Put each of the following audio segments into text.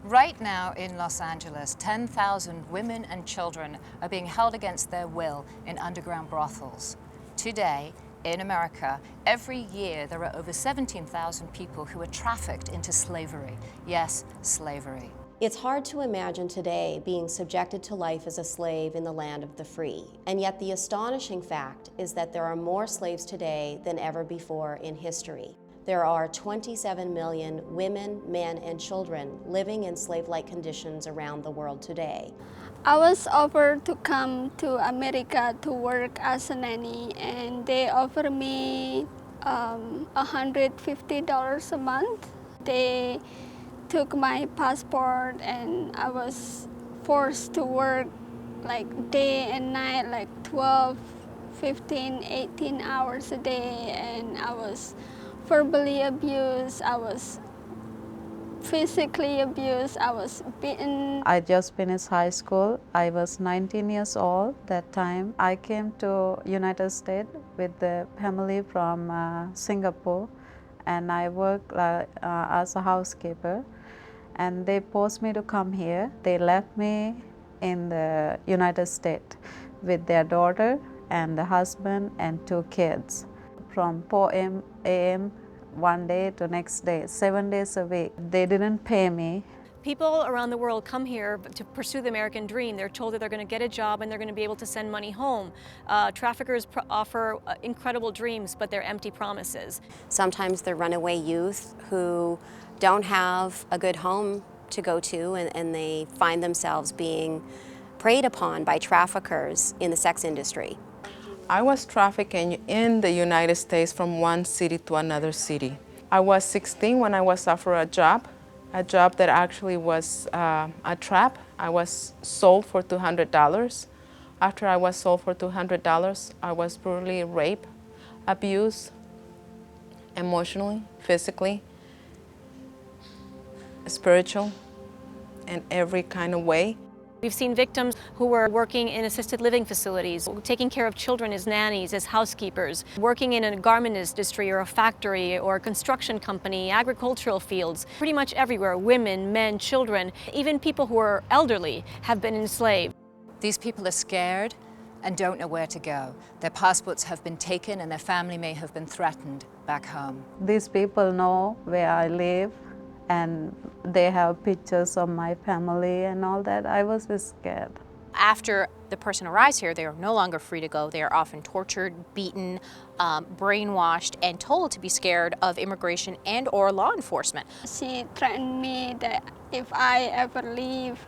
Right now in Los Angeles, 10,000 women and children are being held against their will in underground brothels. Today, in America, every year there are over 17,000 people who are trafficked into slavery. Yes, slavery. It's hard to imagine today being subjected to life as a slave in the land of the free. And yet the astonishing fact is that there are more slaves today than ever before in history. There are 27 million women, men, and children living in slave-like conditions around the world today. I was offered to come to America to work as a nanny, and they offered me $150 a month. They took my passport, and I was forced to work like day and night, like 12, 15, 18 hours a day, and I was verbally abused, I was physically abused, I was beaten. I just finished high school. I was 19 years old that time. I came to United States with the family from Singapore, and I worked as a housekeeper. And they forced me to come here. They left me in the United States with their daughter and the husband and 2 kids. From 4 a.m. one day to next day, 7 days a week. They didn't pay me. People around the world come here to pursue the American dream. They're told that they're going to get a job and they're going to be able to send money home. Traffickers offer incredible dreams, but they're empty promises. Sometimes they're runaway youth who don't have a good home to go to, and they find themselves being preyed upon by traffickers in the sex industry. I was trafficking in the United States from one city to another city. I was 16 when I was offered a job that actually was a trap. I was sold for $200. After I was sold for $200, I was brutally raped, abused, emotionally, physically, spiritual, in every kind of way. We've seen victims who were working in assisted living facilities, taking care of children as nannies, as housekeepers, working in a garment industry or a factory or a construction company, agricultural fields. Pretty much everywhere, women, men, children, even people who are elderly have been enslaved. These people are scared and don't know where to go. Their passports have been taken and their family may have been threatened back home. These people know where I live, and they have pictures of my family and all that. I was scared. After the person arrives here, they are no longer free to go. They are often tortured, beaten, brainwashed, and told to be scared of immigration and or law enforcement. She threatened me that if I ever leave,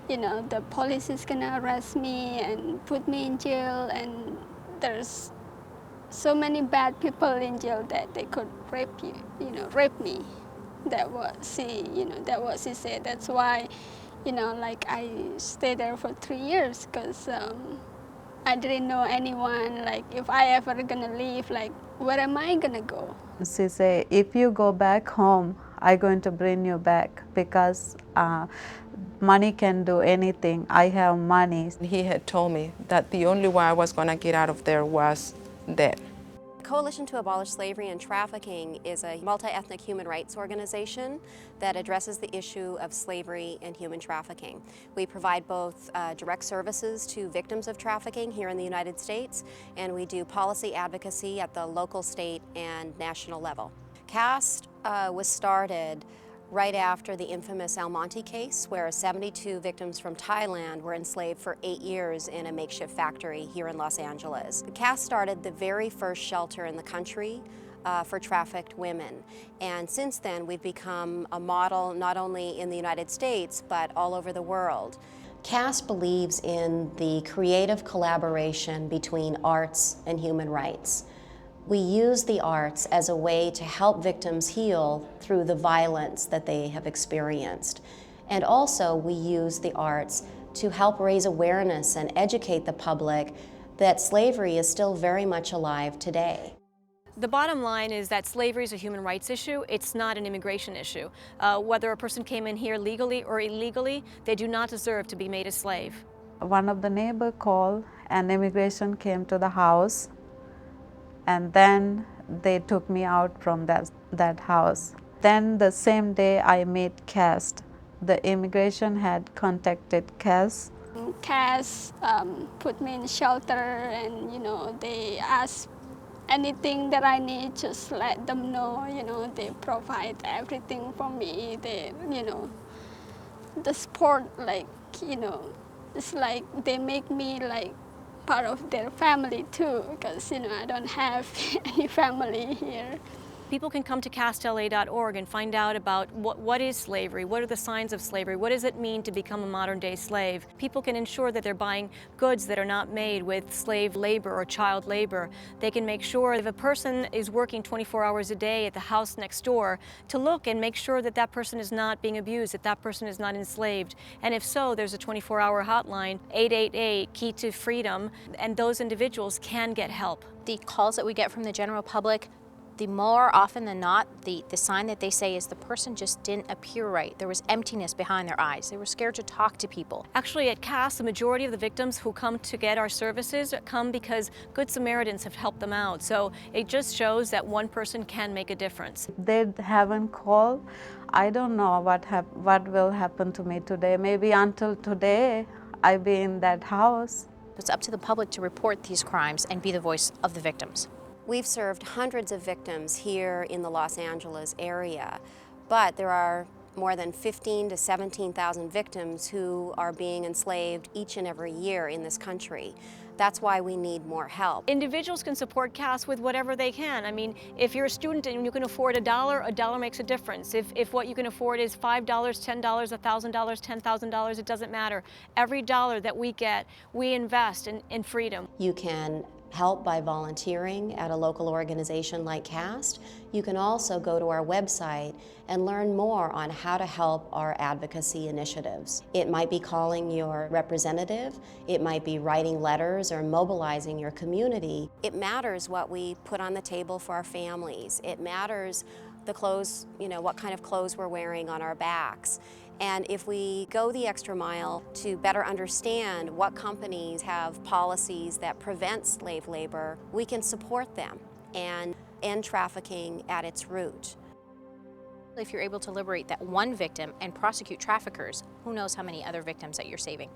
the police is gonna arrest me and put me in jail, and there's so many bad people in jail that they could rape rape me. That what she said. That's why, I stayed there for 3 years, because I didn't know anyone. Like, if I ever gonna leave, like, where am I gonna go? She said, if you go back home, I'm going to bring you back, because money can do anything. I have money. He had told me that the only way I was going to get out of there was dead. The Coalition to Abolish Slavery and Trafficking is a multi-ethnic human rights organization that addresses the issue of slavery and human trafficking. We provide both direct services to victims of trafficking here in the United States, and we do policy advocacy at the local, state, and national level. CAST was started right after the infamous Almonte case, where 72 victims from Thailand were enslaved for 8 years in a makeshift factory here in Los Angeles. CAST started the very first shelter in the country for trafficked women. And since then, we've become a model not only in the United States, but all over the world. CAST believes in the creative collaboration between arts and human rights. We use the arts as a way to help victims heal through the violence that they have experienced. And also, we use the arts to help raise awareness and educate the public that slavery is still very much alive today. The bottom line is that slavery is a human rights issue. It's not an immigration issue. Whether a person came in here legally or illegally, they do not deserve to be made a slave. One of the neighbors called, and immigration came to the house, and then they took me out from that house. Then the same day I met CAST the immigration had contacted CAS. CAS put me in shelter, and they ask anything that I need, just let them know. They provide everything for me. They the support, like it's like they make me like part of their family too, because I don't have any family here. People can come to castla.org and find out about what is slavery, what are the signs of slavery, what does it mean to become a modern-day slave. People can ensure that they're buying goods that are not made with slave labor or child labor. They can make sure if a person is working 24 hours a day at the house next door, to look and make sure that that person is not being abused, that that person is not enslaved. And if so, there's a 24-hour hotline, 888, Key to Freedom, and those individuals can get help. The calls that we get from the general public, the more often than not, the sign that they say is the person just didn't appear right. There was emptiness behind their eyes. They were scared to talk to people. Actually, at CAS, the majority of the victims who come to get our services come because Good Samaritans have helped them out. So it just shows that one person can make a difference. They haven't called. I don't know what will happen to me today. Maybe until today, I'll be in that house. It's up to the public to report these crimes and be the voice of the victims. We've served hundreds of victims here in the Los Angeles area, but there are more than 15,000 to 17,000 victims who are being enslaved each and every year in this country. That's why we need more help. Individuals can support CAS with whatever they can. I mean, if you're a student and you can afford a dollar makes a difference. If what you can afford is $5, $10, $1,000, $10,000, it doesn't matter. Every dollar that we get, we invest in freedom. You can help by volunteering at a local organization like CAST. You can also go to our website and learn more on how to help our advocacy initiatives. It might be calling your representative, it might be writing letters or mobilizing your community. It matters what we put on the table for our families. It matters the clothes, what kind of clothes we're wearing on our backs. And if we go the extra mile to better understand what companies have policies that prevent slave labor, we can support them and end trafficking at its root. If you're able to liberate that one victim and prosecute traffickers, who knows how many other victims that you're saving.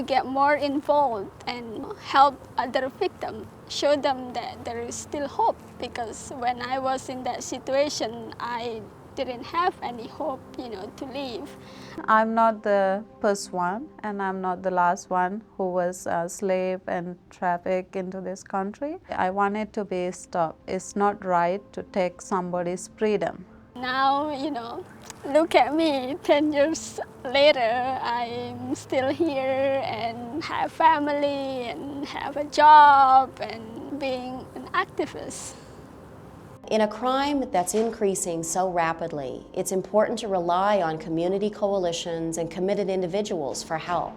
Get more involved and help other victims, show them that there is still hope, because when I was in that situation, I didn't have any hope, to leave. I'm not the first one, and I'm not the last one who was a slave and trafficked into this country. I want it to be stopped. It's not right to take somebody's freedom. Now, look at me, 10 years later, I'm still here and have family and have a job and being an activist. In a crime that's increasing so rapidly, it's important to rely on community coalitions and committed individuals for help.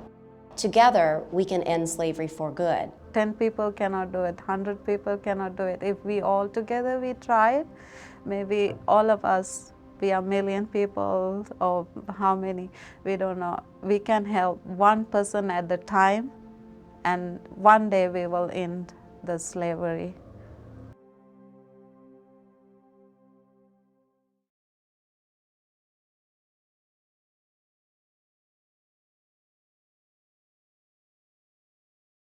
Together, we can end slavery for good. 10 people cannot do it, 100 people cannot do it. If we all together we try it, maybe all of us, we are a million people, or how many, we don't know. We can help one person at a time, and one day we will end the slavery.